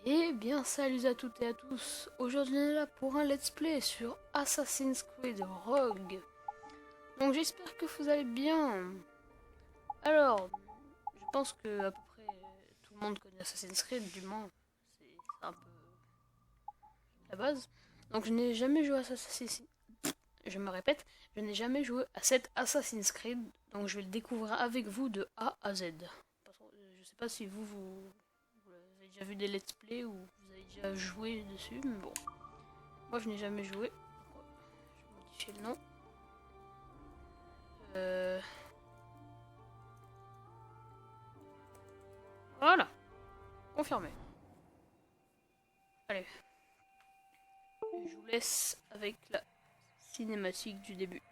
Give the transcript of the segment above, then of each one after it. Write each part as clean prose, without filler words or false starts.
Eh bien, salut à toutes et à tous. Aujourd'hui, on est là pour un let's play sur Assassin's Creed Rogue. Donc, j'espère que vous allez bien. Alors, je pense que à peu près tout le monde connaît Assassin's Creed, du moins. C'est un peu la base. Donc, je n'ai jamais joué à Assassin's. Je me répète, je n'ai jamais joué à cet Assassin's Creed. Donc, je vais le découvrir avec vous de A à Z. Je sais pas si vous avez déjà vu des let's play ou vous avez déjà joué dessus, mais bon. Moi je n'ai jamais joué. Je vais modifier le nom. Voilà. Confirmé. Allez. Je vous laisse avec la cinématique du début.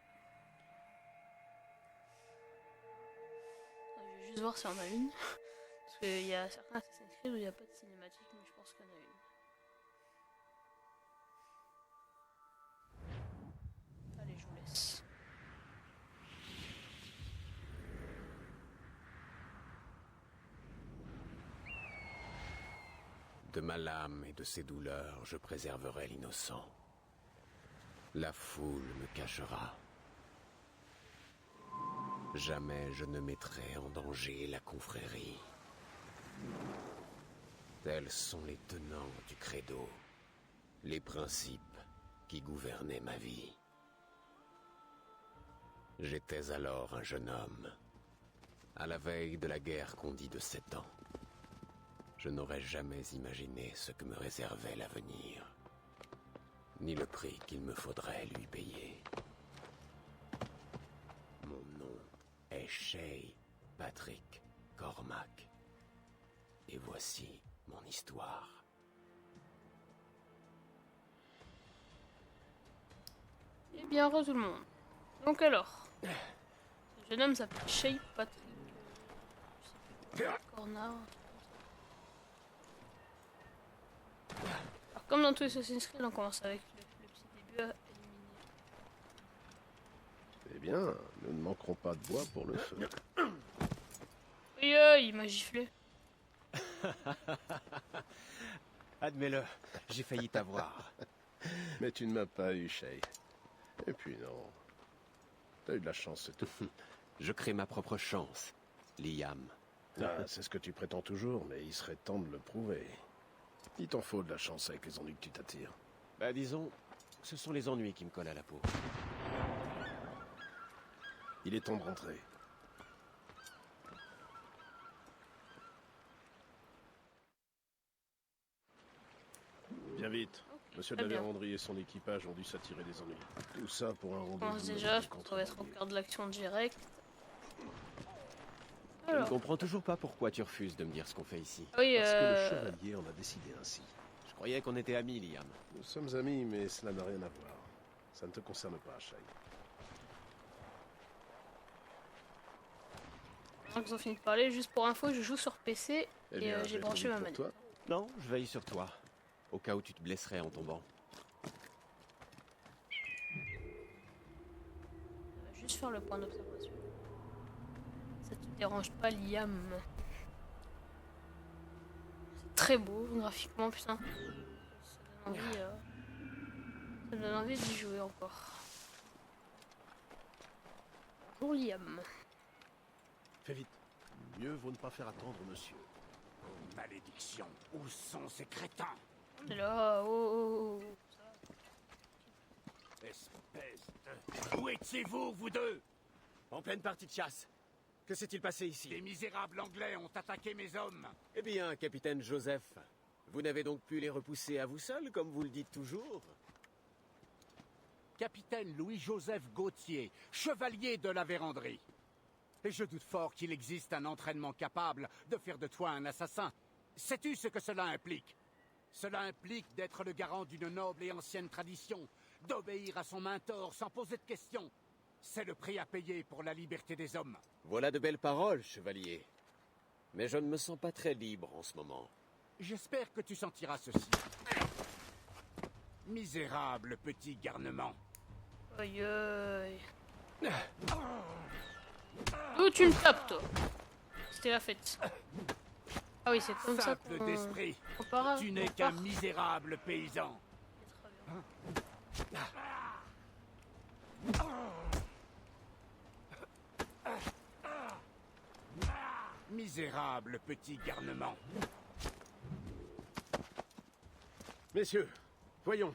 Je vais juste voir si on a une. Parce qu'il y a certains Assassin's Creed où il n'y a pas de cinématique, mais je pense qu'il y en a une. Allez, je vous laisse. De ma lame et de ses douleurs, je préserverai l'innocent. La foule me cachera. Jamais je ne mettrai en danger la confrérie. Tels sont les tenants du credo, les principes qui gouvernaient ma vie. J'étais alors un jeune homme, à la veille de la guerre qu'on dit de 7 ans. Je n'aurais jamais imaginé ce que me réservait l'avenir, ni le prix qu'il me faudrait lui payer. Mon nom est Shay Patrick Cormac, et voici mon histoire. Eh bien, re tout le monde. Donc alors, ce jeune homme s'appelle Shay Patrick. Je sais plus, Cornard. Alors, comme dans tous les Assassin's Creed, on commence avec le petit début à éliminer. Eh bien, nous ne manquerons pas de bois pour le feu. Oui, il m'a giflé. Admets-le, j'ai failli t'avoir. Mais tu ne m'as pas eu, Shay. Et puis non. T'as eu de la chance, c'est tout. Je crée ma propre chance, Liam. Ah, c'est ce que tu prétends toujours, mais il serait temps de le prouver. Il t'en faut de la chance avec les ennuis que tu t'attires. Bah disons, ce sont les ennuis qui me collent à la peau. Il est temps de rentrer. Bien vite. Monsieur de la très bien. Vérandrie et son équipage ont dû s'attirer des ennuis. Tout ça pour un On rendez-vous. commence déjà, je pense qu'on va être au cœur de l'action direct. Je ne Alors, comprends toujours pas pourquoi tu refuses de me dire ce qu'on fait ici. oui, Parce que le chevalier en a décidé ainsi. Je croyais qu'on était amis, Liam. Nous sommes amis, mais cela n'a rien à voir. Ça ne te concerne pas, Shay. avant qu'ils ont fini de parler, juste pour info, je joue sur PC Eh et bien, j'ai je vais branché ma pour manette. toi. Non, je veille sur toi, au cas où tu te blesserais en tombant. On va juste faire le point d'observation. Ça te dérange pas, Liam? C'est très beau graphiquement, putain. Ça donne envie, ça donne envie d'y jouer encore. Bonjour, Liam. Fais vite. Mieux vaut ne pas faire attendre monsieur. Malédiction, où sont ces crétins? On est là, oh, oh, oh. Espèce de... Où étiez-vous, vous deux? En pleine partie de chasse. Que s'est-il passé ici? Des misérables anglais ont attaqué mes hommes. Eh bien, capitaine Joseph, vous n'avez donc pu les repousser à vous seul, comme vous le dites toujours? Capitaine Louis-Joseph Gauthier, chevalier de la Vérandrie. Et je doute fort qu'il existe un entraînement capable de faire de toi un assassin. Sais-tu ce que cela implique? Cela implique d'être le garant d'une noble et ancienne tradition, d'obéir à son mentor sans poser de questions. C'est le prix à payer pour la liberté des hommes. Voilà de belles paroles, chevalier. Mais je ne me sens pas très libre en ce moment. J'espère que tu sentiras ceci. Misérable petit garnement. Aïe aïe. D'où tu me tapes, toi? C'était la fête. Ah oui, c'est comme ça Simple qu'on d'esprit, compare. tu n'es qu'un misérable paysan. Misérable petit garnement. Messieurs, voyons.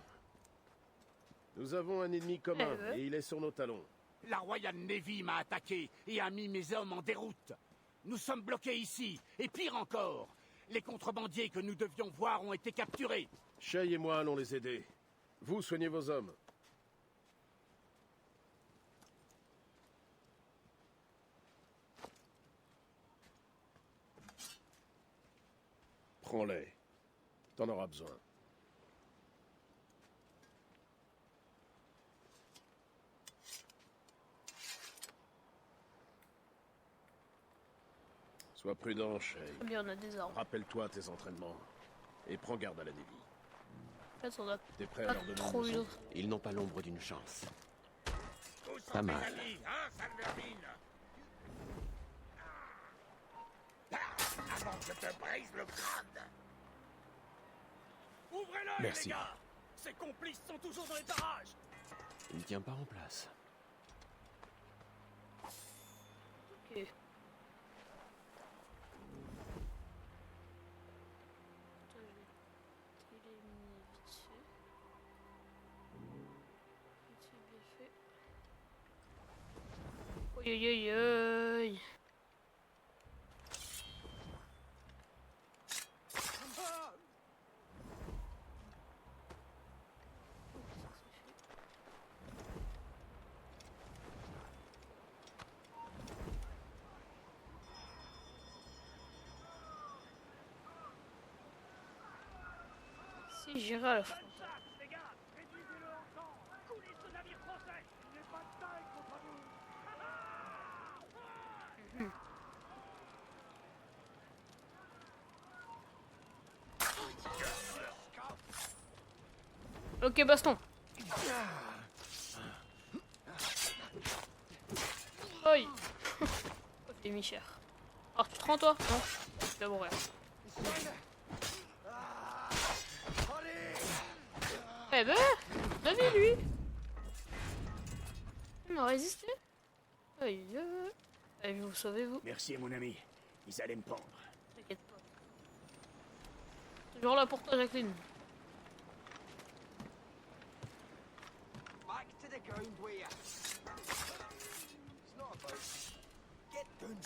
Nous avons un ennemi commun, Eh ouais. et il est sur nos talons. La Royal Navy m'a attaqué et a mis mes hommes en déroute. Nous sommes bloqués ici, et pire encore, les contrebandiers que nous devions voir ont été capturés. Shay et moi allons les aider. Vous soignez vos hommes. Prends-les. T'en auras besoin. Sois prudent, Shay. Très bien, on a des armes. Rappelle-toi tes entraînements. Et prends garde à la Navy. En fait, on a T'es prêt à pas leur donner trop une eu. leçon? Ils n'ont pas l'ombre d'une chance. Tous Pas en mal. pédalie, hein, Salvermine? Avant que je te brise le crâne. Ouvrez-le, Merci. les gars. Ces complices sont toujours dans les barrages. Il ne tient pas en place. Ok. Attends, je vais l'éliminer vite fait. C'est bien fait. Oi, oi, oi, oi. Si j'irai à la frontière. Les gars, réduisez-le en camp. Coulez ce navire français. Il n'est pas de taille contre vous. Ok, baston. Oi. Oh, t'es mis cher. Alors, tu te rends, toi? Non. Tu vas mourir. Eh ben, allez, lui. Il m'a résisté. Aïe, aïe. Allez, je vais vous sauver, vous. Merci, mon ami. Ils allaient me pendre. T'inquiète pas. Toujours là pour toi, Jacqueline. Back to the ground, will ya? It's not a boat. Get down.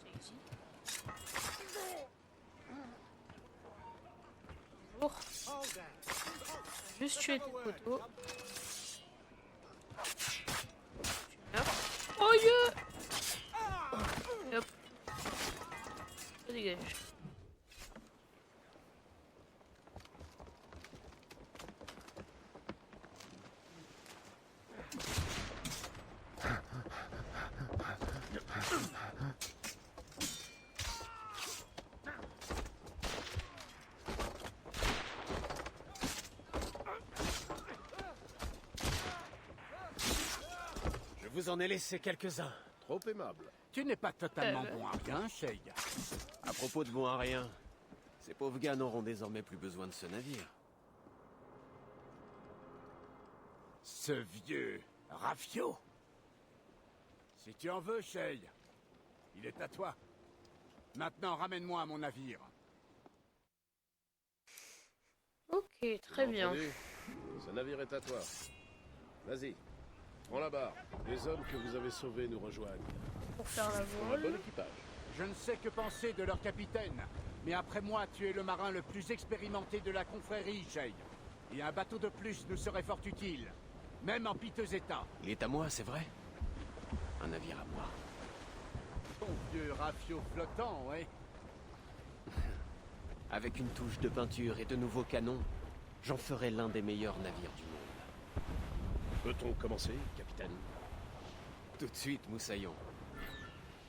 C'est ici. Bonjour. Juste tuer tes poteaux. Tu meurs. Oh yeah! Et hop. Ça dégage. Je vous en ai laissé quelques-uns. Trop aimable. Tu n'es pas totalement ouais. bon à rien, Shay. À propos de bon à rien, ces pauvres gars n'auront désormais plus besoin de ce navire. Ce vieux Rafio. Si tu en veux, Shay, il est à toi. Maintenant, ramène-moi à mon navire. Ok, très bien. Entendu. Ce navire est à toi. Vas-y. Prends la barre. Les hommes que vous avez sauvés nous rejoignent. Pour faire la Pour un bon voile. équipage. Je ne sais que penser de leur capitaine, mais après moi, tu es le marin le plus expérimenté de la confrérie, Shay. Et un bateau de plus nous serait fort utile, même en piteux état. Il est à moi, c'est vrai? Un navire à moi. Ton vieux Rafio flottant, ouais. Avec une touche de peinture et de nouveaux canons, j'en ferai l'un des meilleurs navires du monde. Peut-on commencer, capitaine? Tout de suite, Moussaillon.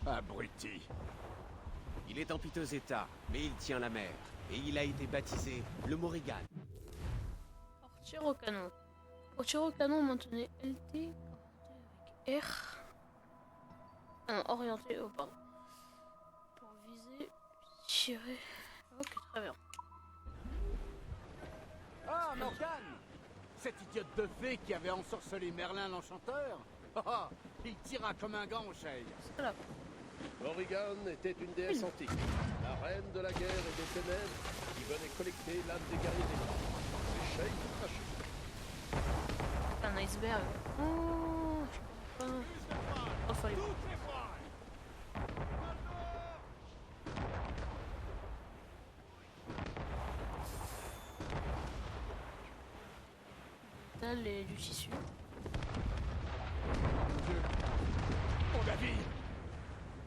Abruti. Il est en piteux état, mais il tient la mer. Et il a été baptisé le Morrigan. Alors, tir au canon. Pour tirer au canon, maintenez LT. Orienté avec R. Ah non, orienté. Oh, pardon. déchiré. Ok, très bien. Ah, Morgane! Cette idiote de fée qui avait ensorcelé Merlin l'Enchanteur? Ah, il tira comme un gant, Shay. C'est là. Morrigan était une déesse antique, la reine de la guerre et des ténèbres, qui venait collecter l'âme des guerriers des temps. Les Sheik crachés. Un iceberg. Oh, je comprends pas. Oh, fallait pas. Dalle et du tissu. Mon navire!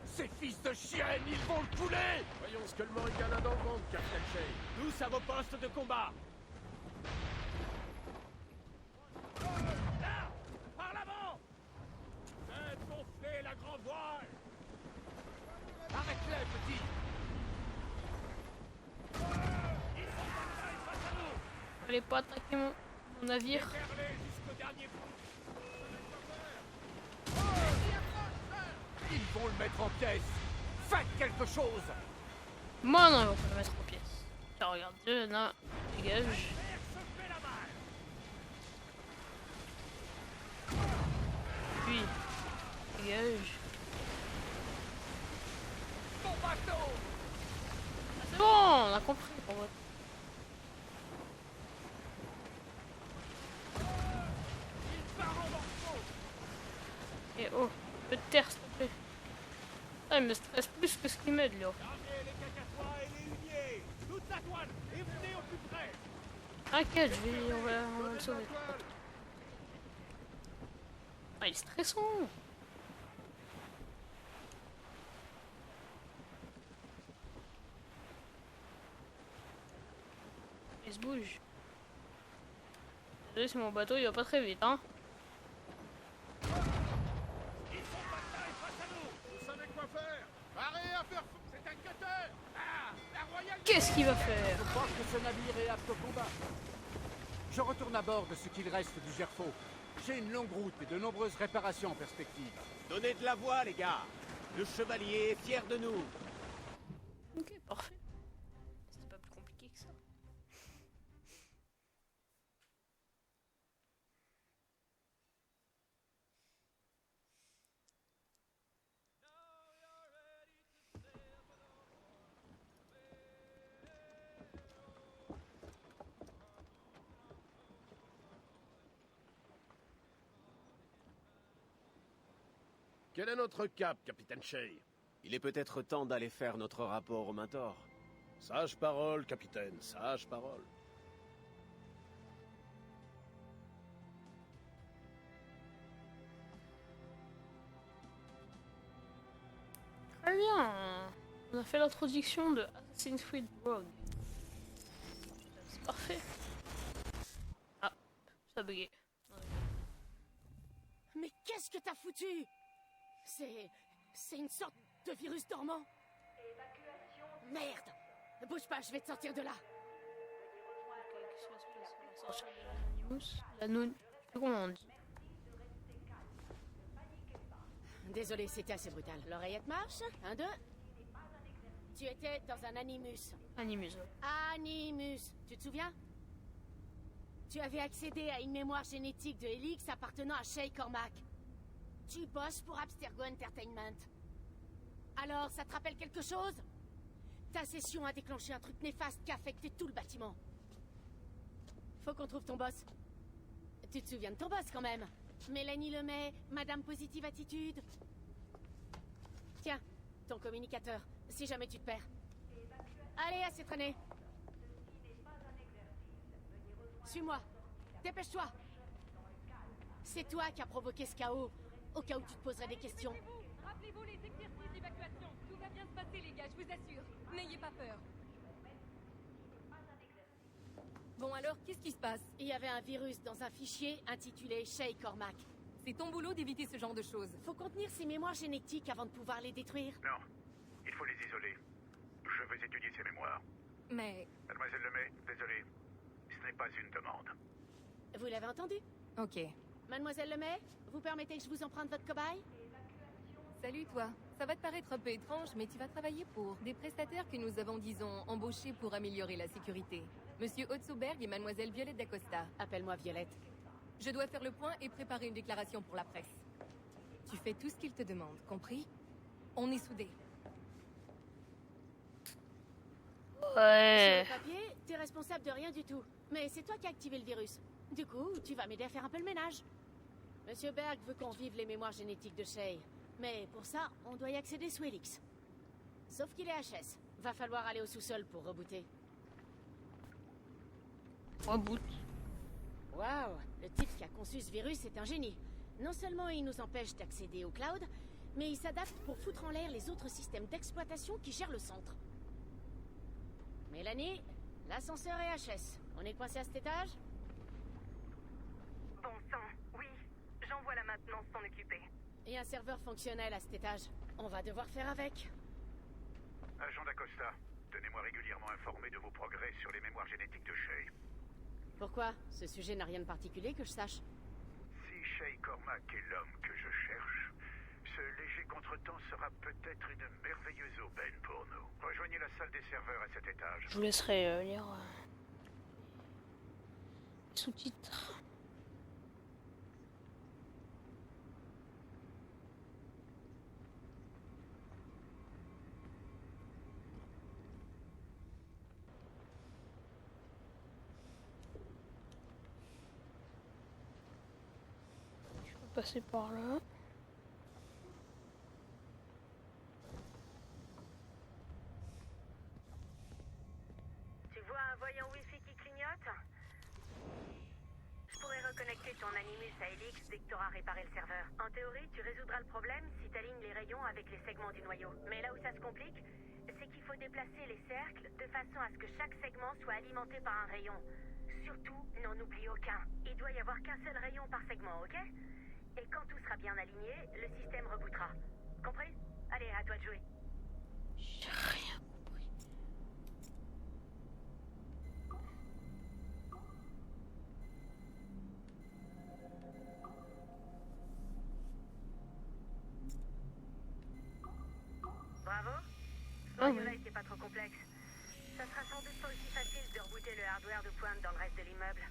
Ces fils de chiennes, ils vont le couler! Voyons ce que le Morrigan a dans le ventre, Captain Shay. Tous à vos postes de combat! Là! Par l'avant! Faites gonfler la grand voile! Arrête-les, petit! Ils sont en taille face à nous! Fallait pas attaquer mon navire. Déferlez jusqu'au dernier point! Ils vont le mettre en pièces! Faites quelque chose! Moi non, on va pas le mettre en pièces. Tiens, regarde, là, dégage. Puis, dégage. Mon bateau! C'est bon, on a compris pour votre. Et oh, un peu de terre, s'il te plaît. Ah, il me stresse plus que ce qu'il m'aide, là. Ramenez les cacatois et les huniers! Toute la toile! Et venez au plus près! T'inquiète, on va le sauver. Ah, il est stressant. Il se bouge. Désolé, c'est mon bateau, il va pas très vite, hein. Ils sont bataille face à nous! Vous savez quoi faire? Parez à faire... C'est un cutter! Ah! La royale... Qu'est-ce qu'il va faire? Je pense que ce navire est apte au combat. Je retourne à bord de ce qu'il reste du Gerfaut. J'ai une longue route et de nombreuses réparations en perspective. Donnez de la voix, les gars. Le chevalier est fier de nous. Ok, parfait. C'était pas plus compliqué que ça. Quel est notre cap, Capitaine Shay? Il est peut-être temps d'aller faire notre rapport au Mentor. Sage parole, capitaine, sage parole. Très bien. On a fait l'introduction de Assassin's Creed Rogue. C'est parfait. Ah, ça a bugué. Mais qu'est-ce que t'as foutu? C'est une sorte de virus dormant. Merde! Bouge pas, je vais te sortir de là. L'anonyme. Je sais plus comment on dit. Désolé, c'était assez brutal. L'oreillette marche? 1, 2. Tu étais dans un Animus. Animus. Animus, tu te souviens? Tu avais accédé à une mémoire génétique de Helix appartenant à Shay Cormac. Tu bosses pour Abstergo Entertainment. Alors, ça te rappelle quelque chose? Ta session a déclenché un truc néfaste qui a affecté tout le bâtiment. Faut qu'on trouve ton boss. Tu te souviens de ton boss quand même? Mélanie Lemay, Madame Positive Attitude. Tiens, ton communicateur, si jamais tu te perds. Allez, assez traîné. Suis-moi. Dépêche-toi. C'est toi qui as provoqué ce chaos, au cas où tu te poserais des questions. Rappelez-vous les exercices d'évacuation. Tout va bien se passer, les gars, je vous assure. N'ayez pas peur. Bon alors, qu'est-ce qui se passe? Il y avait un virus dans un fichier intitulé Shay Cormac. C'est ton boulot d'éviter ce genre de choses. Faut contenir ces mémoires génétiques avant de pouvoir les détruire. Non, il faut les isoler. Je veux étudier ces mémoires. Mais... Mademoiselle Lemay, désolé, ce n'est pas une demande. Vous l'avez entendu? Ok. Mademoiselle Lemay, vous permettez que je vous emprunte votre cobaye? Salut toi. Ça va te paraître un peu étrange, mais tu vas travailler pour des prestataires que nous avons, disons, embauchés pour améliorer la sécurité. Monsieur Otsoberg et Mademoiselle Violette d'Acosta. Appelle-moi Violette. Je dois faire le point et préparer une déclaration pour la presse. Tu fais tout ce qu'ils te demandent, compris? On est soudés. Ouais. Sur le papier, t'es responsable de rien du tout. Mais c'est toi qui as activé le virus. Du coup, tu vas m'aider à faire un peu le ménage. Monsieur Berg veut qu'on vive les mémoires génétiques de Shay. Mais pour ça, on doit y accéder sous Helix. Sauf qu'il est HS. Va falloir aller au sous-sol pour rebooter. Reboot. Waouh, le type qui a conçu ce virus est un génie. Non seulement il nous empêche d'accéder au cloud, mais il s'adapte pour foutre en l'air les autres systèmes d'exploitation qui gèrent le centre. Mélanie, l'ascenseur est HS. On est coincé à cet étage? Bon sang, oui. J'envoie la maintenance s'en occuper. Et un serveur fonctionnel à cet étage. On va devoir faire avec. Agent d'Acosta, tenez-moi régulièrement informé de vos progrès sur les mémoires génétiques de Shay. Pourquoi? Ce sujet n'a rien de particulier que je sache. Si Shay Cormac est l'homme que je cherche, ce léger contretemps sera peut-être une merveilleuse aubaine pour nous. Rejoignez la salle des serveurs à cet étage. Je vous laisserai lire les sous-titres. Je vais passer par là. Tu vois un voyant Wi-Fi qui clignote? Je pourrais reconnecter ton Animus à Helix dès que tu auras réparé le serveur. En théorie, tu résoudras le problème si tu alignes les rayons avec les segments du noyau. Mais là où ça se complique, c'est qu'il faut déplacer les cercles de façon à ce que chaque segment soit alimenté par un rayon. Surtout, n'en oublie aucun. Il doit y avoir qu'un seul rayon par segment, ok? Et quand tout sera bien aligné, le système rebootera. Compris? Allez, à toi de jouer. J'ai rien compris. Bravo. Ah oui. Soyez c'est pas trop complexe. Ça sera sans doute pas aussi facile de rebooter le hardware de pointe dans le reste de l'immeuble.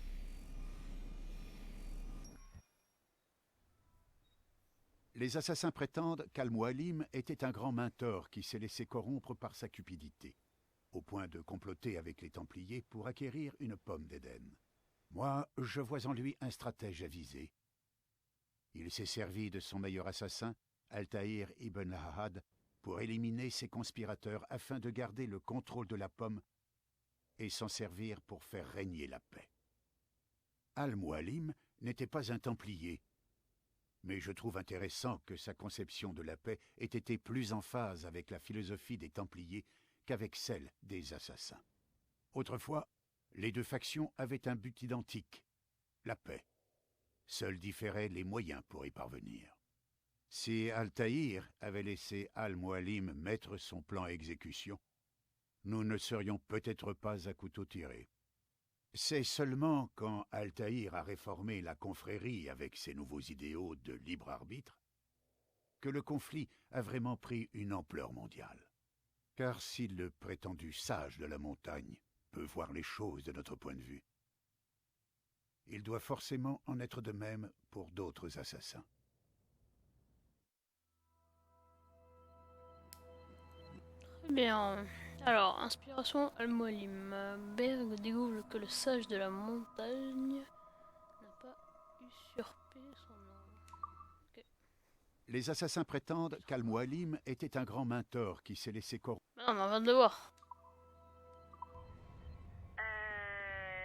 Les assassins prétendent qu'Al-Mualim était un grand mentor qui s'est laissé corrompre par sa cupidité, au point de comploter avec les Templiers pour acquérir une pomme d'Éden. Moi, je vois en lui un stratège avisé. Il s'est servi de son meilleur assassin, Altaïr ibn Lahad, pour éliminer ses conspirateurs afin de garder le contrôle de la pomme et s'en servir pour faire régner la paix. Al-Mualim n'était pas un Templier, mais je trouve intéressant que sa conception de la paix ait été plus en phase avec la philosophie des Templiers qu'avec celle des assassins. Autrefois, les deux factions avaient un but identique, la paix. Seuls différaient les moyens pour y parvenir. Si Altaïr avait laissé Al-Mualim mettre son plan à exécution, nous ne serions peut-être pas à couteau tiré. C'est seulement quand Altaïr a réformé la confrérie avec ses nouveaux idéaux de libre arbitre que le conflit a vraiment pris une ampleur mondiale. Car si le prétendu sage de la montagne peut voir les choses de notre point de vue, il doit forcément en être de même pour d'autres assassins. Très bien. Alors, inspiration Al-Mualim. Berg découvre que le sage de la montagne n'a pas usurpé son nom. Ok. Les assassins prétendent qu'Al-Mualim était un grand mentor qui s'est laissé corrompre. Non, mais on vient de le voir.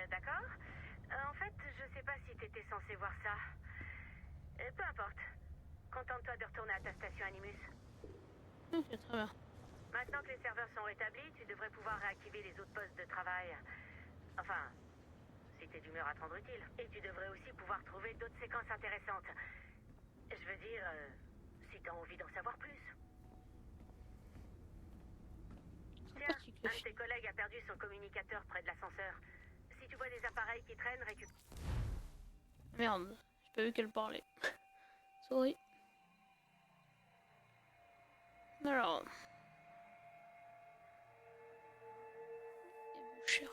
D'accord. En fait, je sais pas si t'étais censé voir ça. Peu importe. Contente-toi de retourner à ta station Animus. Ok, très bien. Maintenant que les serveurs sont rétablis, tu devrais pouvoir réactiver les autres postes de travail. Enfin, si t'es d'humeur à te rendre utile. Et tu devrais aussi pouvoir trouver d'autres séquences intéressantes. Je veux dire, si t'as envie d'en savoir plus. Tiens, un de tes collègues a perdu son communicateur près de l'ascenseur. Si tu vois des appareils qui traînent, récupère. Merde, j'ai pas vu qu'elle parlait. Sorry. Alors. Cher.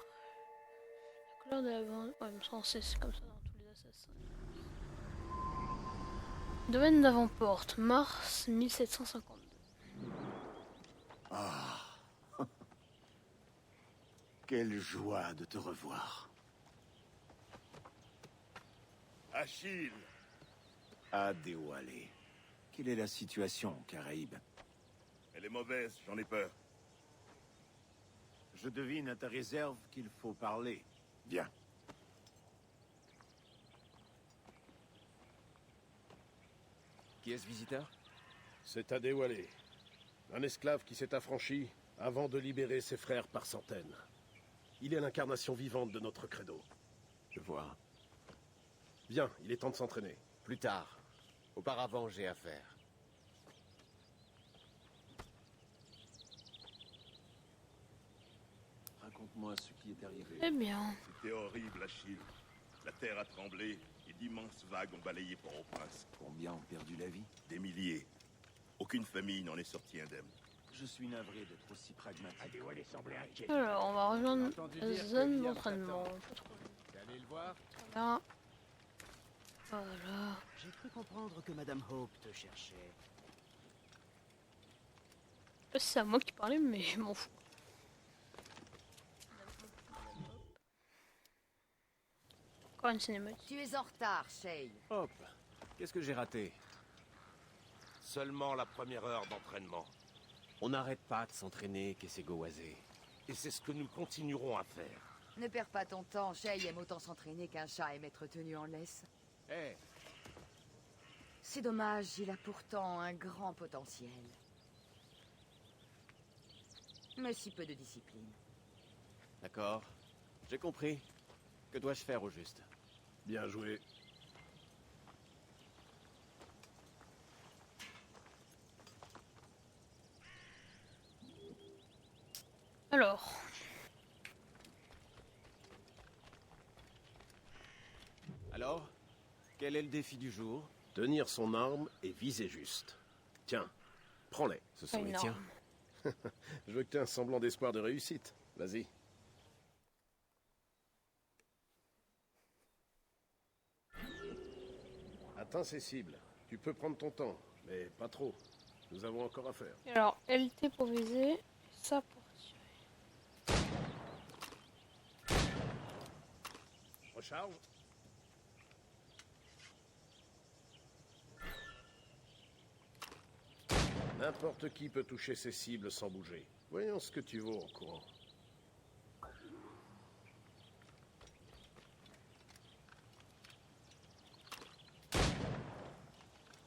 La couleur de la vente. Ouais, mais ça, c'est comme ça dans tous les assassins. Domaine d'avant-porte, mars 1752. Ah. Quelle joie de te revoir. Achille! Adéwalé. Quelle est la situation aux Caraïbes? Elle est mauvaise, j'en ai peur. Je devine à ta réserve qu'il faut parler. Viens. Qui est ce visiteur? C'est Adéwalé, un esclave qui s'est affranchi avant de libérer ses frères par centaines. Il est l'incarnation vivante de notre credo. Je vois. Viens, il est temps de s'entraîner. Plus tard. Auparavant, j'ai affaire. Raconte-moi ce qui est arrivé. Eh bien. C'était horrible, Achille. La terre a tremblé et d'immenses vagues ont balayé Port-au-Prince. Combien ont perdu la vie? Des milliers. Aucune famille n'en est sortie indemne. Je suis navré d'être aussi pragmatique. Adéwalé semblait inquiet. Alors, on va rejoindre la zone d'entraînement. T'es allé le voir? Voilà. Voilà. J'ai cru comprendre que Madame Hope te cherchait. Je sais pas si c'est à moi qui parlais, mais je m'en fous. Encore une cinématique. Tu es en retard, Shay. Hop. Qu'est-ce que j'ai raté? Seulement la première heure d'entraînement. On n'arrête pas de s'entraîner, Kesegowase. Et c'est ce que nous continuerons à faire. Ne perds pas ton temps, Shay aime autant s'entraîner qu'un chat aime être tenu en laisse. Eh, C'est dommage, il a pourtant un grand potentiel. Mais si peu de discipline. d'accord. J'ai compris. Que dois-je faire au juste? Bien joué. Alors. Alors, quel est le défi du jour? Tenir son arme et viser juste. Tiens, prends-les. Ce sont les Énorme. tiens. Je veux que tu aies un semblant d'espoir de réussite. Vas-y. Atteins ces cibles. Tu peux prendre ton temps, mais pas trop. Nous avons encore à faire. Et alors, LT pour viser, ça pour tirer. Recharge. N'importe qui peut toucher ces cibles sans bouger. Voyons ce que tu vaux en courant.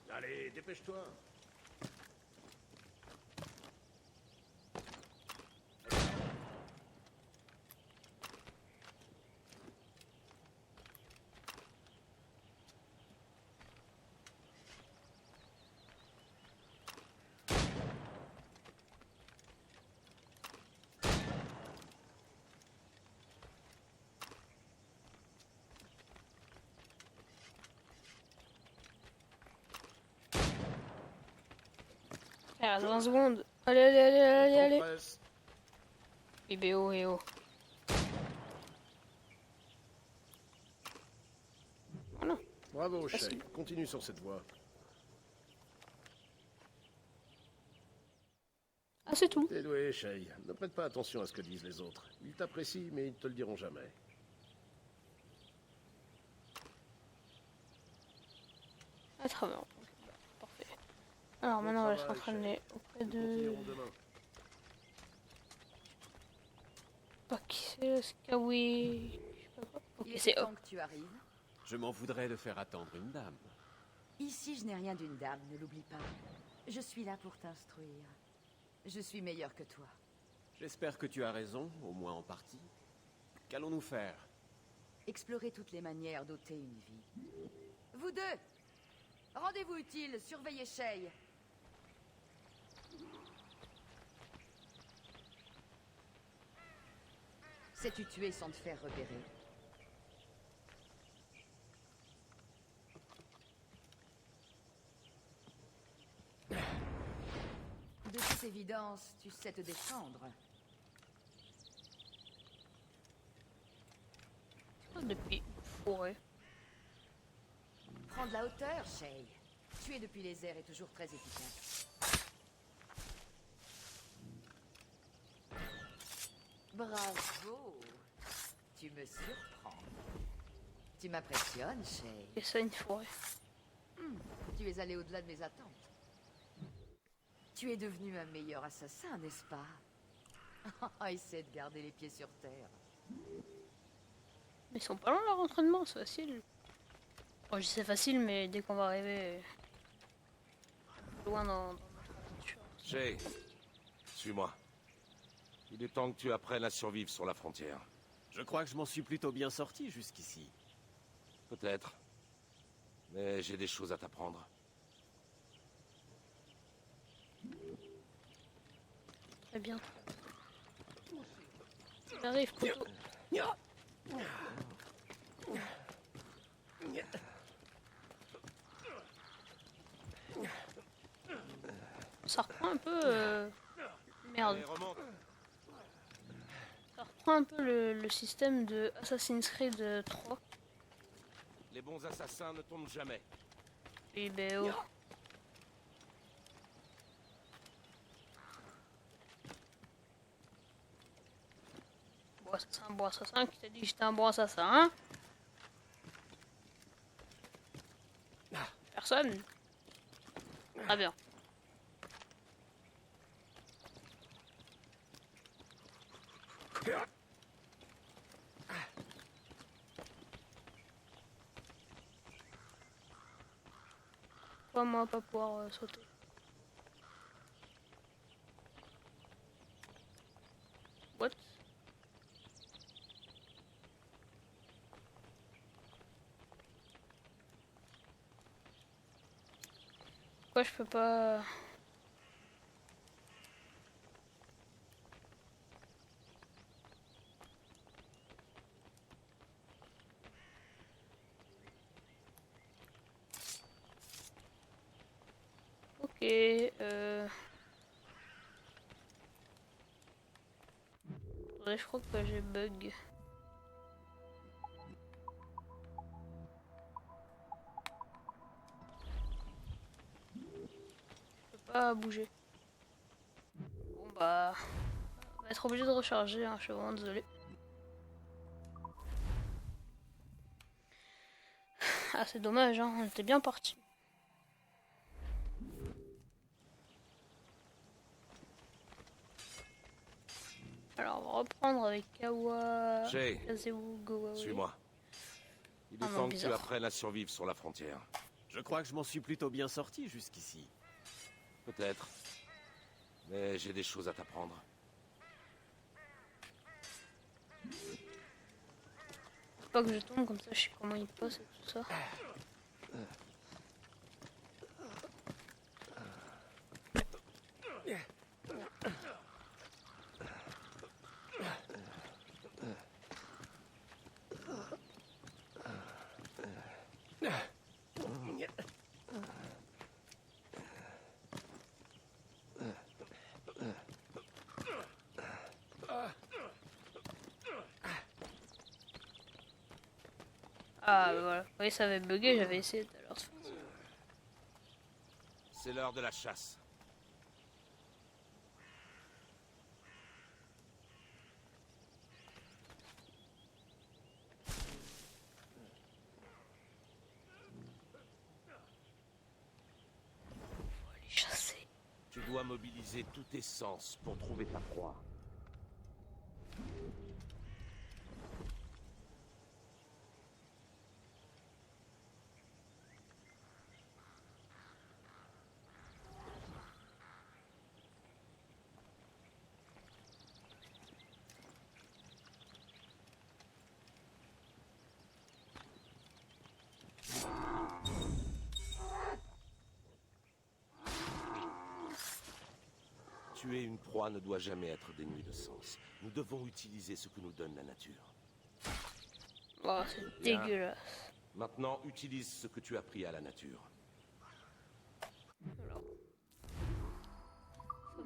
Allez, dépêche-toi. Il reste 20 secondes. Allez, allez, allez, allez, Temps allez. presse. IBO et oh. Voilà. Bravo, Shay. Facile. Continue sur cette voie. Ah, c'est tout. T'es doué, Shay. Ne prête pas attention à ce que disent les autres. Ils t'apprécient, mais ils te le diront jamais. Ah, très bien. Parfait. Alors, maintenant, on va s'entraîner auprès Nous de... continuerons demain. Pas qui c'est, Skawi. Je sais pas quoi. Ok, Il est c'est temps hop. que tu arrives. Je m'en voudrais de faire attendre une dame. Ici, je n'ai rien d'une dame, ne l'oublie pas. Je suis là pour t'instruire. Je suis meilleur que toi. J'espère que tu as raison, au moins en partie. Qu'allons-nous faire? Explorer toutes les manières d'ôter une vie. Vous deux! Rendez-vous utile, surveillez Shay. Sais-tu tuer sans te faire repérer? Depuis évidence, tu sais te défendre. Depuis forêt. Prends de la hauteur, Shay. Tuer depuis les airs est toujours très efficace. Bravo. Tu me surprends. Tu m'impressionnes, Shay. Et ça, une forêt. Tu es allé au-delà de mes attentes. Tu es devenu un meilleur assassin, n'est-ce pas? Essaie de garder les pieds sur terre. Mais ils sont pas loin leur entraînement, c'est facile. Bon, je dis c'est facile, mais dès qu'on va arriver loin dans notre aventure. Shay, suis-moi. Il est temps que tu apprennes à survivre sur la frontière. Je crois que je m'en suis plutôt bien sorti jusqu'ici. Peut-être. Mais j'ai des choses à t'apprendre. Très bien. J'arrive, Koto. Ça reprend un peu... Merde. Ça reprend un peu le système de Assassin's Creed 3. Les bons assassins ne tombent jamais. Et BO. Bon assassin, qui t'a dit que j'étais un bon assassin, hein? Personne? Très bien. Pourquoi moi pas pouvoir sauter? What? Pourquoi je peux pas... Ok, ouais, je crois que j'ai bug. Je peux pas bouger. Bon bah... on va être obligé de recharger, hein, je suis vraiment désolé. Ah c'est dommage, hein, on était bien parti. Alors on va reprendre avec Kawa... Shay, Kazewu, Gowawe. suis-moi. Il est Ah non, temps que tu bizarre. apprennes à survivre sur la frontière. Je crois que je m'en suis plutôt bien sorti jusqu'ici. Peut-être. Mais j'ai des choses à t'apprendre. Faut pas que je tombe, comme ça je sais comment il passe et tout ça. Ah voilà, oui ça avait bugué, j'avais essayé tout à l'heure. C'est l'heure de la chasse. Faut aller chasser. Tu dois mobiliser tous tes sens pour trouver ta proie. Tuer une proie ne doit jamais être dénué de sens. Nous devons utiliser ce que nous donne la nature. Oh, c'est Bien. dégueulasse. Maintenant, utilise ce que tu as pris à la nature. Alors.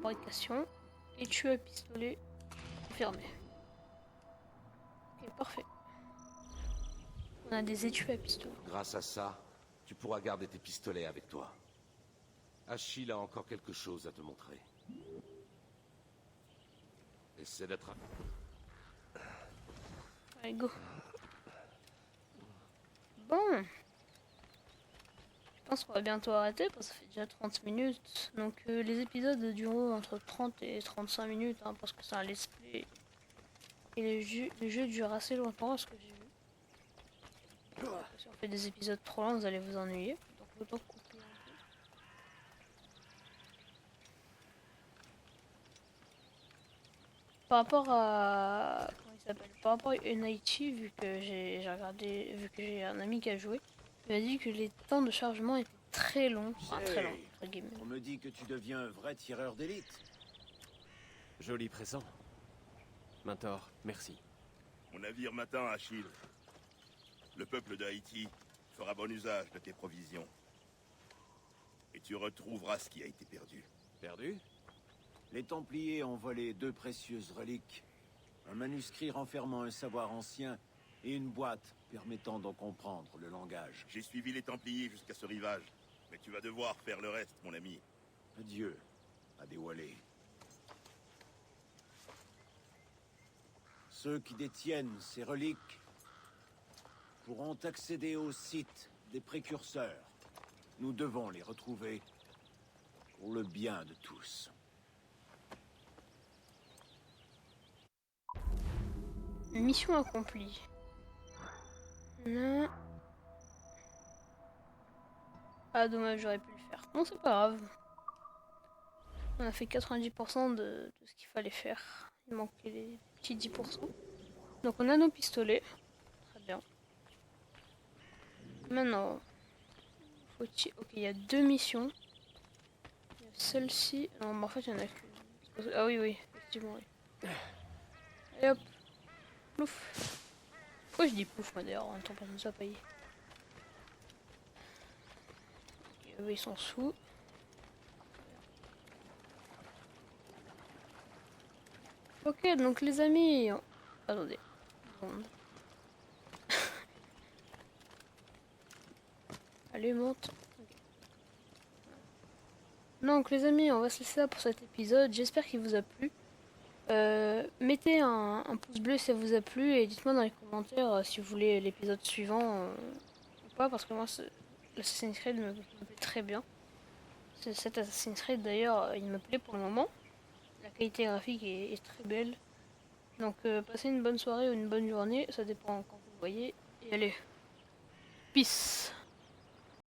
fabrication. Étui à pistolet confirmé. Ok, parfait. On a des étuis à pistolet. Grâce à ça, tu pourras garder tes pistolets avec toi. Achille a encore quelque chose à te montrer. Essaie d'être... Allez, go. Bon. Je pense qu'on va bientôt arrêter parce que ça fait déjà 30 minutes. Donc les épisodes durent entre 30 et 35 minutes hein, parce que c'est un let's play. Et le jeu dure assez longtemps, ce que j'ai vu. Si on fait des épisodes trop longs, vous allez vous ennuyer. Donc autant couper un peu. Par rapport à... Comment il s'appelle? Par rapport à Unity, vu que j'ai regardé... Vu que j'ai un ami qui a joué, il m'a dit que les temps de chargement étaient très longs. Enfin, très longs, entre guillemets. On me dit que tu deviens un vrai tireur d'élite. Joli présent. Mentor, merci. Mon navire m'attend, Achille. Le peuple d'Haïti fera bon usage de tes provisions. Et tu retrouveras ce qui a été perdu. Perdu? Les Templiers ont volé 2 précieuses reliques. Un manuscrit renfermant un savoir ancien et une boîte permettant d'en comprendre le langage. J'ai suivi les Templiers jusqu'à ce rivage. Mais tu vas devoir faire le reste, mon ami. Adieu, Adéwalé. Ceux qui détiennent ces reliques pourront accéder au site des précurseurs. Nous devons les retrouver pour le bien de tous. Mission accomplie. Là. Ah dommage, j'aurais pu le faire. Non, c'est pas grave. On a fait 90% de ce qu'il fallait faire. Il manquait les petits 10%. Donc on a nos pistolets. Très bien. Maintenant, faut-il... Ok, il y a 2 missions. Il y a celle-ci. Non, mais en fait, il y en a qu'une. Ah oui, oui, effectivement, oui. Et hop. Plouf. Pourquoi je dis plouf, moi d'ailleurs, en temps pour nous appailler. Ok, eux, ils sont sous. Ok, donc les amis... Attendez. Allez, monte. Okay. Donc les amis, on va se laisser là pour cet épisode. J'espère qu'il vous a plu. Mettez un pouce bleu si ça vous a plu et dites-moi dans les commentaires si vous voulez l'épisode suivant ou pas, parce que moi l'Assassin's Creed me plaît très bien. Cet Assassin's Creed d'ailleurs il me plaît pour le moment. La qualité graphique est très belle. Donc passez une bonne soirée ou une bonne journée, ça dépend quand vous le voyez. Et allez, peace.